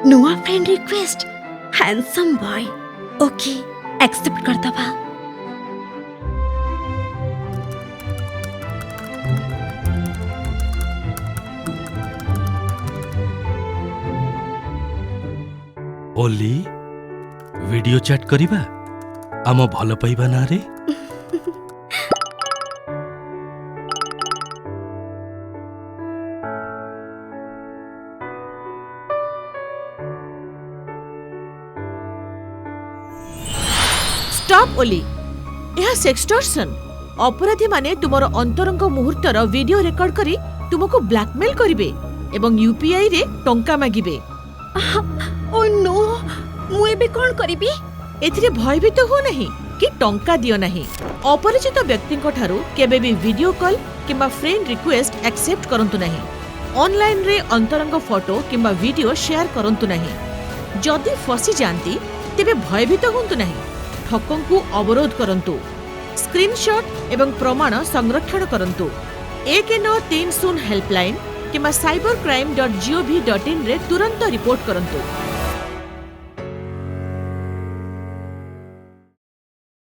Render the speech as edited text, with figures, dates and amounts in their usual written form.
नुआ friend request handsome boy okay accept कर दबा। ओली वीडियो चैट करिबा आम भल पाइबा ना रे। स्टॉप ओली यह सेक्सटर्शन अपराधी माने तुमर अंतरंग मुहूर्तर वीडियो रिकॉर्ड करी तुमको ब्लैकमेल करिवे एवं यूपीआई रे टंका मागिबे। ओ नो मु एबे कोन करिबी? एथिरे भयभीत हो नहीं कि टंका दियो नहीं। अपरिचित व्यक्ति ठारू केबे भी वीडियो कॉल किंबा फ्रेंड रिक्वेस्ट एक्सेप्ट करंतु नहीं। ऑनलाइन रे अंतरंग फोटो किंबा वीडियो शेयर करंतु नहीं। जदि फसी जानती तेबे भयभीत होंतु नहीं। ठकंकु अवरोध करंतु। स्क्रीनशॉट एवं प्रमाण संरक्षण करंतु। 1930 हेल्पलाइन किंबा cybercrime.gov.in रे तुरंत रिपोर्ट करंतु।